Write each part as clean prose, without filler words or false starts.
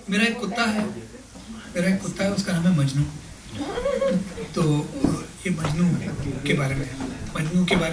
میرا ایک کتا ہے اس کا نام ہے مجنو. تو یہ مجنو کے بارے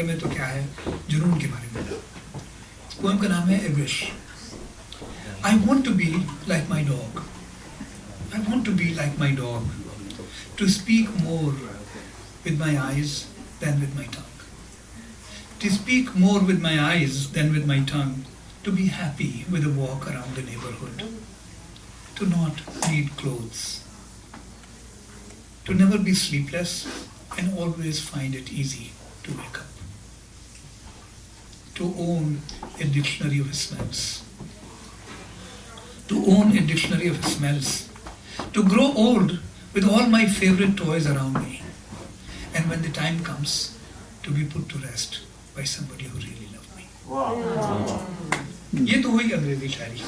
میں تو کیا ہے, جنون کے بارے میں. اس پوئم کا نام ہے A Wish. I want to be like my dog. I want to be like my dog. To speak more with my eyes than with my tongue. To speak more with my eyes than with my tongue. To be happy with a walk around the neighborhood. To not need clothes. To never be sleepless and always find it easy to wake up. To own a dictionary of smells. To own a dictionary of smells. To grow old with all my favorite toys around me. And when the time comes, to be put to rest by somebody who really loved me. Wow. یہ تو ہوئی انگریزی شاعری.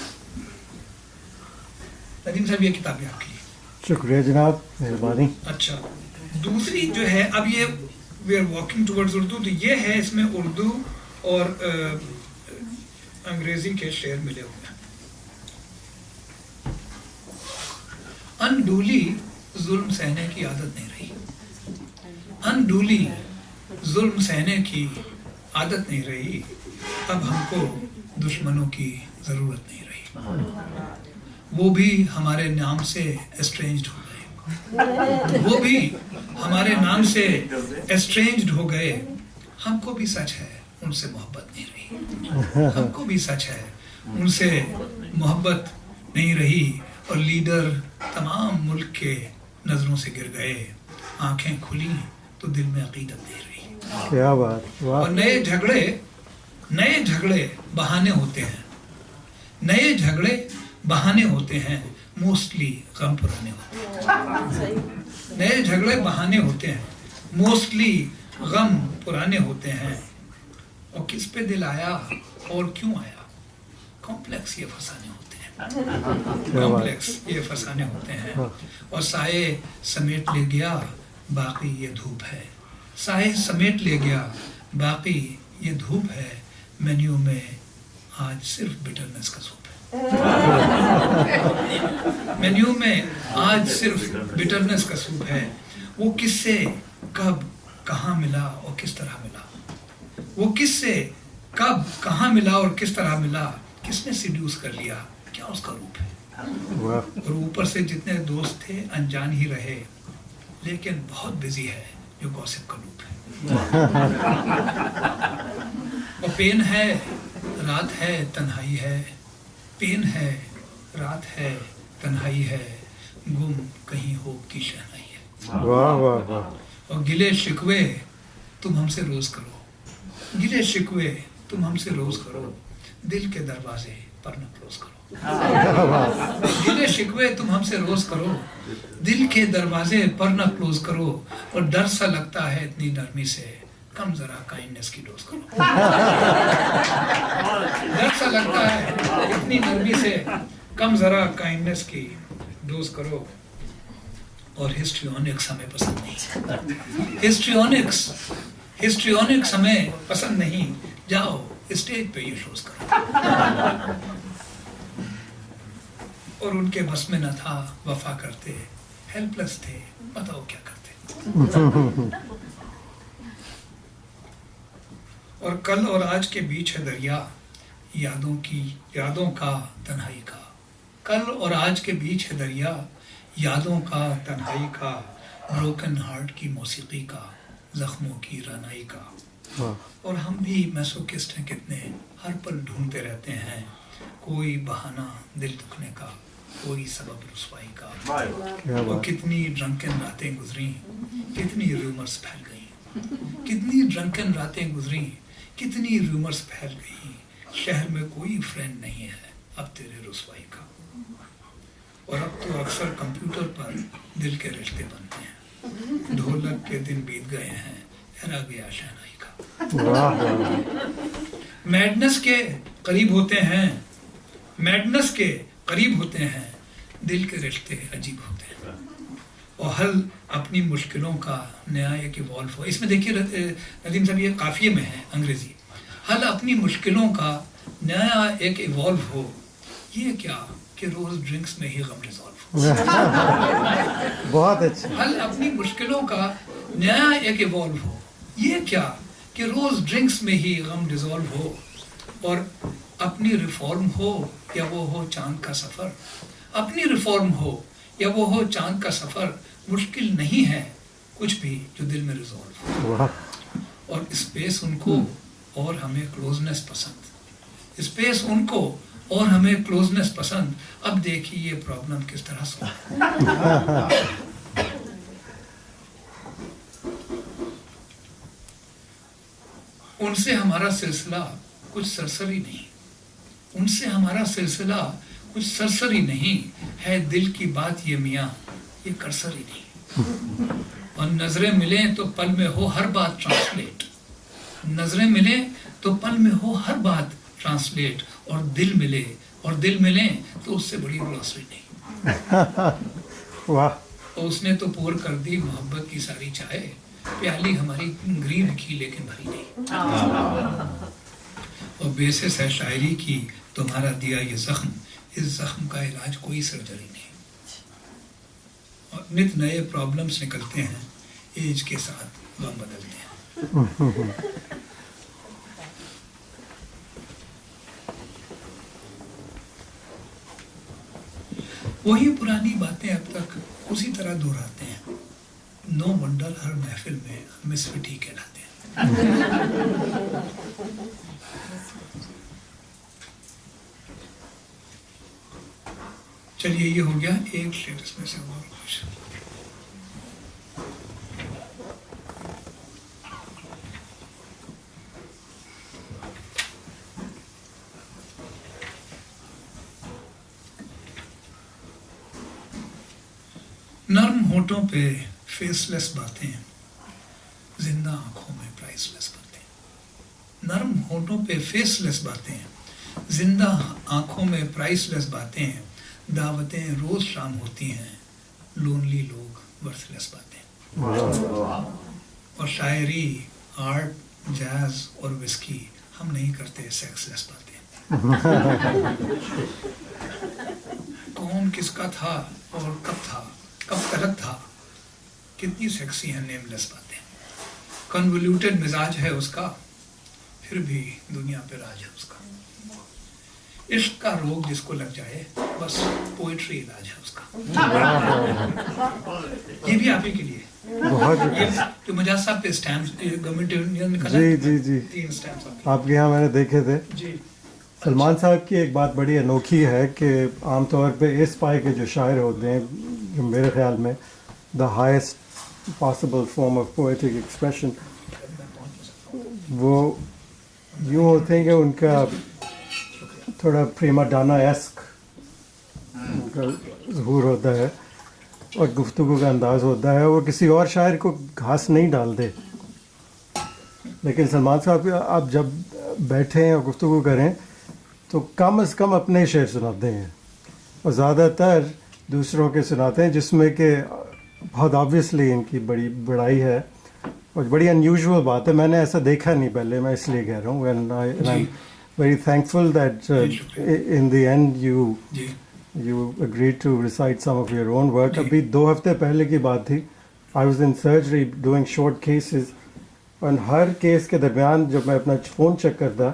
ندیم صاحب یہ کتاب ہے آپ کی. شکریہ جناب, مہربانی. اچھا, دوسری جو ہے, اب یہ we are walking towards Urdu, تو یہ ہے اس میں اردو اور انگریزی کے شعر ملے ہوئے ہیں. انڈولی ظلم سہنے کی عادت نہیں رہی. انڈولی ظلم سہنے کی عادت نہیں رہی. اب ہم کو دشمنوں کی ضرورت نہیں رہی. وہ بھی ہمارے نام سے اسٹرینجڈ ہو گئے. وہ بھی ہمارے نام سے اسٹرینجڈ ہو گئے. ہم کو بھی سچ ہے ان سے محبت نہیں رہی. ہم کو بھی سچ ہے ان سے محبت نہیں رہی. اور لیڈر تمام ملک کے نظروں سے گر گئے. آنکھیں کھلی تو دل میں عقیدت نہیں رہی. کیا بات. اور نئے جھگڑے بہانے ہوتے ہیں. نئے جھگڑے بہانے ہوتے ہیں. موسٹلی غم پرانے ہوتے ہیں. نئے جھگڑے بہانے ہوتے ہیں. موسٹلی غم پرانے ہوتے ہیں. اور کس پہ دل آیا اور کیوں آیا, کمپلیکس یہ فسانے ہوتے ہیں. کمپلیکس یہ فسانے ہوتے ہیں. اور سائے سمیٹ لے گیا باقی یہ دھوپ ہے. سائے سمیٹ لے گیا باقی یہ دھوپ ہے. مینیو میں آج صرف بٹرنس کا سوپ ہے. مینیو میں آج صرف بٹرنس کا سوپ ہے. وہ کس سے کب کہاں ملا اور کس طرح ملا. وہ کس سے کب کہاں ملا اور کس طرح ملا. کس نے سیڈیوس کر لیا, کیا اس کا روپ ہے. اور اوپر سے جتنے دوست تھے انجان ہی رہے. لیکن بہت بزی ہے جو گوسپ کا لوپ ہے. اور پین ہے رات ہے تنہائی ہے. پین ہے رات ہے تنہائی ہے. گم کہیں ہوپ کی شہنائی ہے. اور گلے شکوے تم ہم سے روز کرو. گلے شکوے تم ہم سے روز کرو. دل کے دروازے پر نہ کلوز کرو. گلے شکوے تم ہم سے روز کرو. دل کے دروازے پر نہ کلوز کرو. اور ڈر سا لگتا ہے اتنی نرمی سے, کم ذرا کائنڈنس کی ڈوز کرو. ڈر سا لگتا ہے اتنی نرمی سے, کم ذرا کائنڈنس کی ڈوز کرو. اور ہسٹریونکس ہمیں پسند نہیں. ہسٹریونکس ہمیں پسند نہیں. جاؤ اسٹیج پہ یہ شوز کرو. اور ان کے بس میں نہ تھا وفا کرتے. ہیلپ لیس تھے, بتاؤ کیا کرتے. اور کل اور آج کے بیچ ہے دریا یادوں کا تنہائی کا. کل اور آج کے بیچ ہے دریا یادوں کا تنہائی کا. بروکن ہارٹ کی موسیقی کا, زخموں کی رانائی کا. اور ہم بھی میسوکسٹ ہیں کتنے, ہر پل ڈھونڈتے رہتے ہیں کوئی بہانہ دل دکھنے کا, کوئی سبب رسوائی کا. اور کتنی ڈرنکن راتیں گزری, کتنی رومرز پھیل گئیں. کتنی ڈرنکن راتیں گزری, کتنی رومرز پھیل گئیں. شہر میں کوئی فرینڈ نہیں ہے اب تیرے رسوائی کا. اور اب تو اکثر کمپیوٹر پر دل کے رشتے بنتے ہیں. ڈھولک کے دن بیت گئے ہیں, ٹھہرا گیا شہنائی کا. میڈنس کے قریب ہوتے ہیں, میڈنس کے قریب ہوتے ہیں. دل کے رشتے عجیب ہوتے ہیں. اور حل اپنی مشکلوں کا نیا ایک ایوالو ہو. اس میں دیکھیے ندیم صاحب یہ قافیے میں ہے انگریزی. حل اپنی مشکلوں کا نیا ایک ایوالو ہو. یہ کیا کہ روز ڈرنکس میں ہی غم ریزالو ہو. بہت اچھا. حل اپنی مشکلوں کا نیا ایک ایوالو ہو. یہ کیا کہ روز ڈرنکس میں ہی غم ریزالو ہو. اور اپنی ریفارم ہو یا وہ ہو چاند کا سفر, اپنی ریفارم ہو یا وہ ہو چاند کا سفر, مشکل نہیں ہے کچھ بھی جو دل میں ریزالو ہو. اور اسپیس ان کو اور ہمیں کلوزنس پسند, اسپیس ان کو اور ہمیں کلوزنس پسند. اب دیکھیے یہ پرابلم کس طرح سالو. ان سے ہمارا سلسلہ کچھ سرسری نہیں, ان سے ہمارا سلسلہ کچھ سرسری نہیں ہے. دل کی بات یہ میاں یہ کرسری نہیں. اور نظریں ملیں تو پل میں ہو ہر بات ٹرانسلیٹ, نظریں ملیں تو پل میں ہو ہر بات ٹرانسلیٹ. اور دل ملے اور دل ملیں تو اس سے بڑی گلوسری نہیں. واہ. اور اس نے تو پور کر دی محبت کی ساری چائے, پیالی ہماری گرین رکھی لیکن بھری نہیں. اور بیسس ہے شاعری کی تمہارا دیا یہ زخم, اس زخم کا علاج کوئی سرجری نہیں. اور نت نئے پرابلمز نکلتے ہیں, ایج کے ساتھ غم بدلتے ہیں. وہی پرانی باتیں اب تک اسی طرح دہراتے ہیں. نو ونڈر ہر محفل میں مسفٹ ہی کہلاتے ہیں. چلیے یہ ہو گیا ایک شعر, اس میں سے اور کچھ. نرم ہونٹوں پہ فیس لیس باتیں, زندہ آنکھوں میں پرائس لیس باتیں. نرم ہونٹوں پہ فیس لیس باتیں, زندہ آنکھوں میں پرائس لیس باتیں. دعوتیں روز شام ہوتی ہیں, لونلی لوگ ورتھ لیس باتیں. اور شاعری, آرٹ, جاز اور وسکی, ہم نہیں کرتے سیکس لیس باتیں. کون کس کا تھا اور کب تھا, کب تلک تھا, کتنی سیکسی ہیں نیم لیس باتیں. کنولیوٹڈ مزاج ہے اس کا, پھر بھی دنیا پہ راج ہے اس کا. عشق کا روگ جس کو لگ جائے بس پوئٹری علاج ہے اس کا. یہ بھی آپ ہی کے لیے یہ جو مجاز صاحب پہ اسٹیمپ گورنمنٹ نکلا. جی جی جی, 3 اسٹیمپس آپ کے یہاں میں نے دیکھے تھے. جی. سلمان صاحب کی ایک بات بڑی انوکھی ہے کہ عام طور پہ اس پائے کے جو شاعر ہوتے ہیں, میرے خیال میں the highest possible form of poetic expression, وہ یوں ہوتے ہیں کہ ان کا تھوڑا پریما ڈانا ایسک ان کا ظہور ہوتا ہے اور گفتگو کا انداز ہوتا ہے. وہ کسی اور شاعر کو گھاس نہیں ڈالتے, لیکن سلمان صاحب آپ جب بیٹھیں اور گفتگو کریں تو کم از کم اپنے شعر سناتے ہیں, اور زیادہ تر دوسروں کے سناتے ہیں, جس میں کہ بہت آبویسلی ان کی بڑی بڑائی ہے اور بڑی انیوژول بات ہے. میں نے ایسا دیکھا نہیں پہلے, میں اس لیے کہہ رہا ہوں. And I am very thankful that in the end you agreed to recite some of your own work. ابھی 2 ہفتے پہلے کی بات تھی, I was in surgery doing short cases, اور ہر کیس کے درمیان جب میں اپنا فون چیک کرتا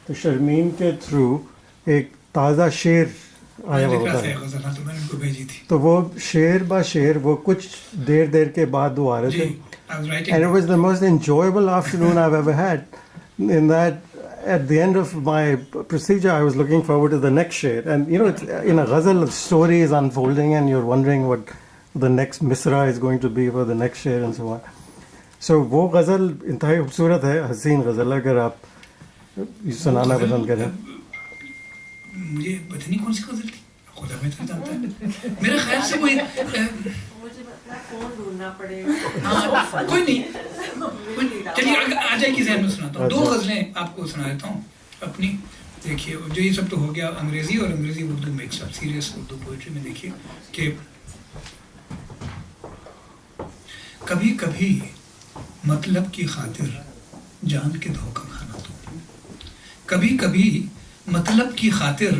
تو شرمین کے تھرو ایک تازہ شعر آیا ہوا ہوتا ہے. تو وہ شعر با شعر وہ کچھ دیر کے بعد وہ آ رہے تھے. And it was the most enjoyable afternoon I've ever had, in that at the end of my procedure I was looking forward to the next share. And you know, it's, in a ghazal, the story is unfolding and you're wondering what the next misra is going to be for the next share and so on. So وہ غزل انتہائی خوبصورت ہے, حسین غزل, اگر آپ سنانا پسند کریں. مجھے پتہ نہیں کون سی غزل تھی, خدا بہتر جانتا ہے. میرے خیال سے کوئی کوئی نہیں, چلیے آ جائے کی ذہن میں سناتا ہوں. 2 غزلیں آپ کو سنا دیتا ہوں اپنی. دیکھیے جو یہ سب تو ہو گیا انگریزی اور انگریزی Urdu mix up, serious Urdu poetry میں. دیکھیے کہ کبھی کبھی مطلب کی خاطر جان کے دھوکہ کھانا تو, کبھی کبھی مطلب کی خاطر